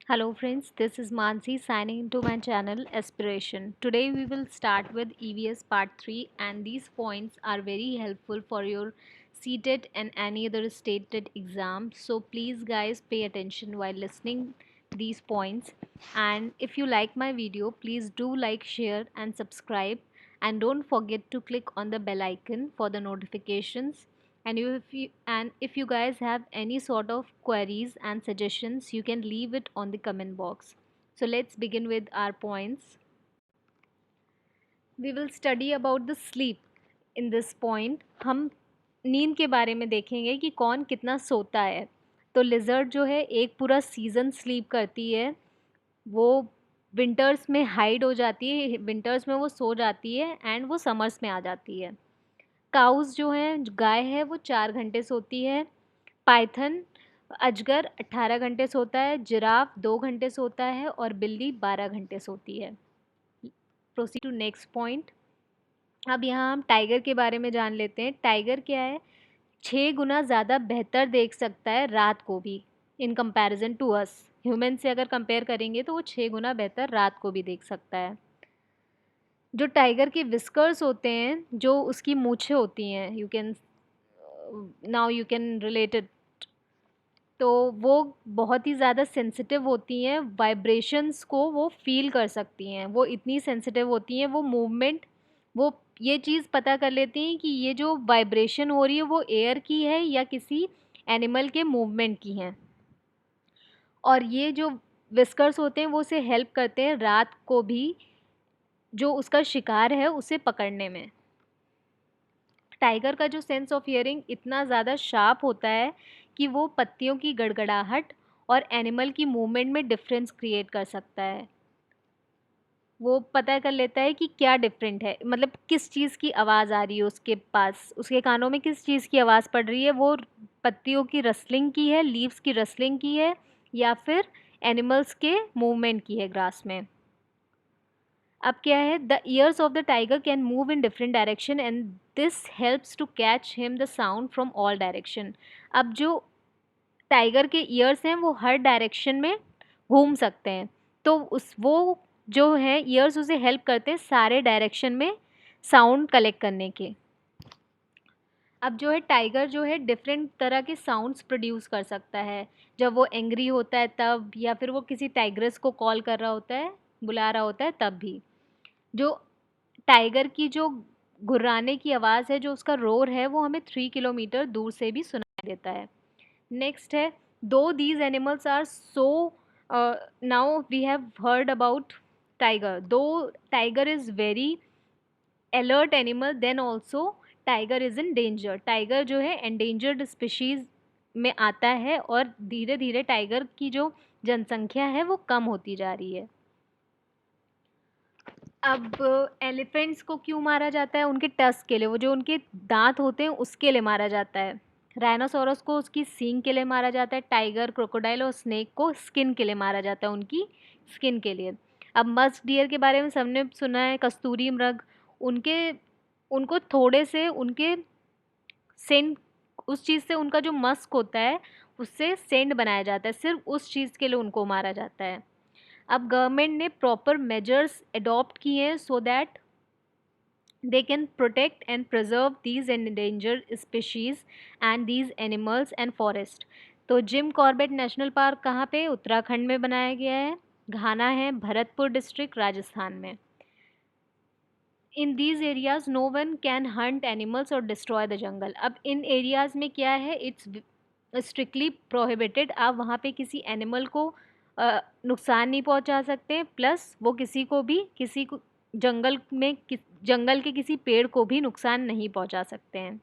Hello friends, this is Mansi signing into my channel Aspiration. Today we will start with EVS part 3 and these points are very helpful for your CTET and any other stated exam. So please guys pay attention while listening these points, and if you like my video please do like, share and subscribe, and don't forget to click on the bell icon for the notifications. And if you guys have any sort of queries and suggestions, you can leave it on the comment box. So let's begin with our points. We will study about the sleep. In this point हम नींद के बारे में देखेंगे कि कौन कितना सोता है. तो लिजर्ड जो है एक पूरा सीज़न स्लीप करती है. वो विंटर्स में हाइड हो जाती है, विंटर्स में वो सो जाती है एंड वो समर्स में आ जाती है. काउस जो हैं, गाय है, वो 4 घंटे सोती है. पाइथन अजगर 18 घंटे सोता है. जिराफ 2 घंटे सोता है और बिल्ली 12 घंटे सोती है. Proceed to next point. अब यहाँ हम टाइगर के बारे में जान लेते हैं. टाइगर क्या है, 6 गुना ज़्यादा बेहतर देख सकता है रात को भी in comparison to us. Human से अगर कंपेयर करेंगे तो वो 6 गुना बेहतर रात को भी देख सकता है. जो टाइगर के विस्कर्स होते हैं, जो उसकी मूछें होती हैं, यू कैन रिलेट इट. तो वो बहुत ही ज़्यादा सेंसिटिव होती हैं, वाइब्रेशंस को वो फील कर सकती हैं. वो इतनी सेंसिटिव होती हैं, वो मूवमेंट, वो ये चीज़ पता कर लेती हैं कि ये जो वाइब्रेशन हो रही है वो एयर की है या किसी एनिमल के मूवमेंट की है. और ये जो विस्कर्स होते हैं वो उसे हेल्प करते हैं रात को भी जो उसका शिकार है उसे पकड़ने में. टाइगर का जो सेंस ऑफ हियरिंग इतना ज़्यादा शार्प होता है कि वो पत्तियों की गड़गड़ाहट और एनिमल की मूवमेंट में डिफरेंस क्रिएट कर सकता है. वो पता कर लेता है कि क्या डिफरेंट है, मतलब किस चीज़ की आवाज़ आ रही है उसके पास, उसके कानों में किस चीज़ की आवाज़ पड़ रही है. वो पत्तियों की रसलिंग की है, लीव्स की रसलिंग की है, या फिर एनिमल्स के मूवमेंट की है ग्रास में. अब क्या है, the ears of the tiger can move in different direction and this helps to catch him the sound from all direction. अब जो टाइगर के ईयर्स हैं वो हर डायरेक्शन में घूम सकते हैं. तो उस वो जो है ईयर्स उसे हेल्प करते हैं सारे डायरेक्शन में साउंड कलेक्ट करने के. अब जो है टाइगर जो है डिफरेंट तरह के साउंड्स प्रोड्यूस कर सकता है. जब वो एंग्री होता है तब, या फिर वो किसी टाइग्रेस को कॉल कर रहा होता है, बुला रहा होता है तब भी. जो टाइगर की जो गुर्राने की आवाज़ है, जो उसका रोर है, वो हमें 3 किलोमीटर दूर से भी सुनाई देता है. नेक्स्ट है, though these animals are so, now we have heard about tiger. Though tiger is very alert animal, then also tiger is in danger. Tiger जो है एंडेंजर्ड स्पीशीज़ में आता है और धीरे धीरे टाइगर की जो जनसंख्या है वो कम होती जा रही है. अब एलिफेंट्स को क्यों मारा जाता है, उनके टस्क के लिए, वो जो उनके दांत होते हैं उसके लिए मारा जाता है. राइनोसोरस को उसकी सींग के लिए मारा जाता है. टाइगर, क्रोकोडाइल और स्नेक को स्किन के लिए मारा जाता है, उनकी स्किन के लिए. अब मस्क डियर के बारे में सबने सुना है, कस्तूरी मृग. उनके उनको थोड़े से उनके सेंट, उस चीज़ से उनका जो मस्क होता है उससे सेंट बनाया जाता है, सिर्फ उस चीज़ के लिए उनको मारा जाता है. अब गवर्नमेंट ने प्रॉपर मेजर्स अडॉप्ट किए हैं so that they can protect and preserve these endangered species and these animals and forest. तो जिम कॉर्बेट नेशनल पार्क कहाँ पे, उत्तराखंड में बनाया गया है. घाना है भरतपुर डिस्ट्रिक्ट राजस्थान में. In these areas no one can hunt animals और डिस्ट्रॉय द जंगल. अब इन एरियाज में क्या है, इट्स स्ट्रिक्टली प्रोहिबिटेड. आप वहाँ पे किसी एनिमल को नुकसान नहीं पहुँचा सकते, प्लस वो किसी को जंगल के किसी पेड़ को भी नुकसान नहीं पहुँचा सकते हैं.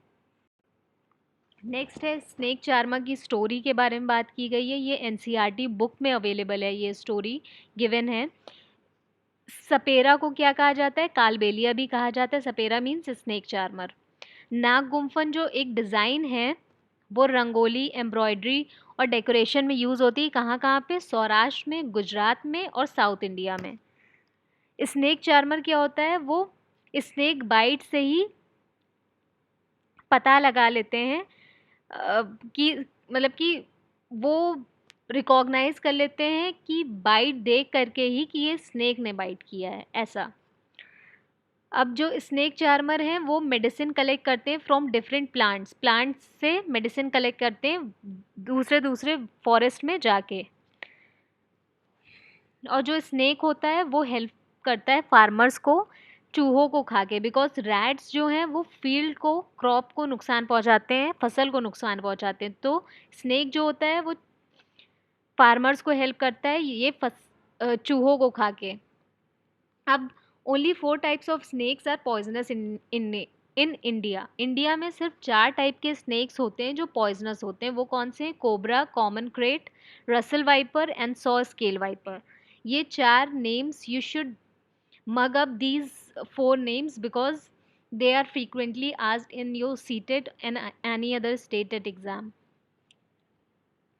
नेक्स्ट है, स्नेक चार्मा की स्टोरी के बारे में बात की गई है. ये एनसीईआरटी बुक में अवेलेबल है, ये स्टोरी गिवन है. सपेरा को क्या कहा जाता है, कालबेलिया भी कहा जाता है. सपेरा मीन्स स्नेक चार्मर. नाग गुम्फन जो एक डिज़ाइन है वो रंगोली, एम्ब्रॉयडरी और डेकोरेशन में यूज़ होती है. कहाँ कहाँ पे, सौराष्ट्र में, गुजरात में और साउथ इंडिया में. स्नेक चार्मर क्या होता है, वो स्नेक बाइट से ही पता लगा लेते हैं कि मतलब कि वो रिकॉग्नाइज कर लेते हैं कि बाइट देख करके ही कि ये स्नेक ने बाइट किया है, ऐसा। अब जो स्नेक चार्मर हैं वो मेडिसिन कलेक्ट करते हैं फ्रॉम डिफरेंट प्लांट्स, प्लांट्स से मेडिसिन कलेक्ट करते हैं दूसरे दूसरे फॉरेस्ट में जाके। और जो स्नेक होता है वो हेल्प करता है फार्मर्स को चूहों को खा के, बिकॉज रैट्स जो हैं वो फील्ड को, क्रॉप को नुकसान पहुंचाते हैं, फसल को नुकसान पहुंचाते हैं। तो स्नेक जो होता है वो फार्मर्स को हेल्प करता है ये चूहों को खा के। अब only 4 types of snakes are poisonous in India. India में सिर्फ 4 टाइप के स्नेक्स होते हैं जो पॉइजनस होते हैं। वो कौन से हैं? Cobra, common krait, Russell viper and saw scale viper. ये 4 names you should mug up these 4 names because they are frequently asked in your seated and any other stated exam.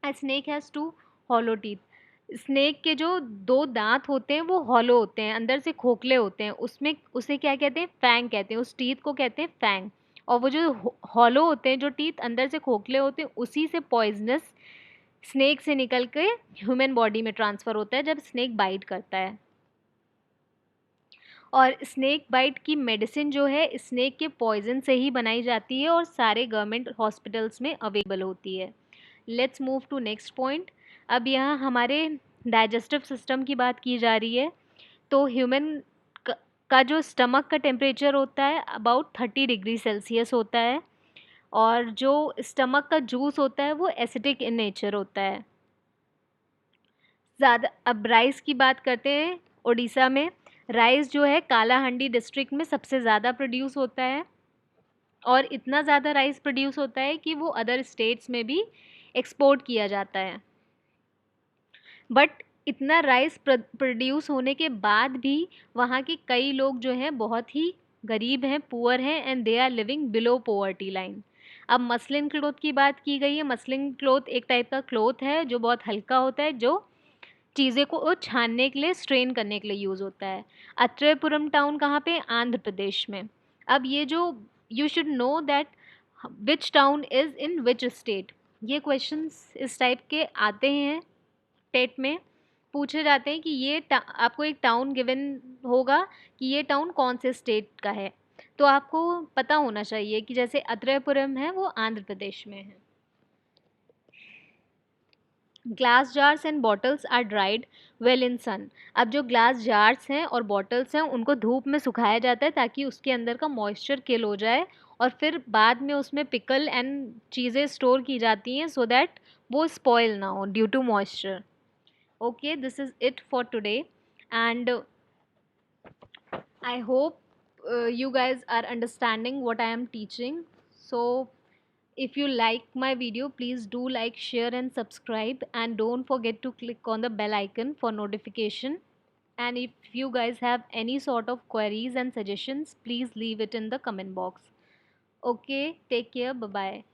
A snake has two hollow teeth. Snake के जो 2 दांत होते हैं वो hollow होते हैं, अंदर से खोखले होते हैं। उसमें उसे क्या कहते हैं? फैंग कहते हैं। उस टीथ को कहते हैं फैंग। और वो जो हॉलो होते हैं, जो टीथ अंदर से खोखले होते हैं, उसी से पॉइजनस स्नेक से निकल के ह्यूमन बॉडी में ट्रांसफ़र होता है जब स्नेक बाइट करता है। और स्नेक बाइट की मेडिसिन जो है स्नेक के पॉइजन से ही बनाई जाती है और सारे गवर्नमेंट हॉस्पिटल्स में अवेलेबल होती है। Let's move to next point. अब यहाँ हमारे डाइजेस्टिव सिस्टम की बात की जा रही है। तो ह्यूमन का जो स्टमक का टेम्परेचर होता है अबाउट 30 डिग्री सेल्सियस होता है। और जो स्टमक का जूस होता है वो एसिडिक इन नेचर होता है ज़्यादा। अब राइस की बात करते हैं। उड़ीसा में राइस जो है कालाहांडी डिस्ट्रिक्ट में सबसे ज़्यादा प्रोड्यूस होता है। और इतना ज़्यादा राइस प्रोड्यूस होता है कि वो अदर स्टेट्स में भी एक्सपोर्ट किया जाता है। बट इतना राइस प्रोड्यूस होने के बाद भी वहाँ के कई लोग जो हैं बहुत ही गरीब हैं, पुअर हैं, and they are living below poverty line. अब मसलिन क्लोथ की बात की गई है। मसलिन क्लोथ एक टाइप का क्लोथ है जो बहुत हल्का होता है, जो चीज़ें को छानने के लिए, स्ट्रेन करने के लिए यूज़ होता है। अत्रेपुरम टाउन कहाँ पे? आंध्र प्रदेश में। अब ये जो you should know that which town is in which state, ये क्वेश्चंस इस टाइप के आते हैं। टेट में पूछे जाते हैं कि आपको एक टाउन गिवन होगा कि ये टाउन कौन से स्टेट का है, तो आपको पता होना चाहिए कि जैसे अत्रेपुरम है वो आंध्र प्रदेश में है। Glass jars and bottles are dried well in sun. अब जो ग्लास जार्स हैं और बॉटल्स हैं उनको धूप में सुखाया जाता है ताकि उसके अंदर का मॉइस्चर किल हो जाए, और फिर बाद में उसमें पिकल एंड चीज़ें स्टोर की जाती हैं सो दैट वो स्पॉइल ना हो due to moisture. Okay, this is it for today, and I hope you guys are understanding what I am teaching. So if you like my video, please do like, share and subscribe, and don't forget to click on the bell icon for notification. And if you guys have any sort of queries and suggestions, please leave it in the comment box. Okay, take care, bye bye.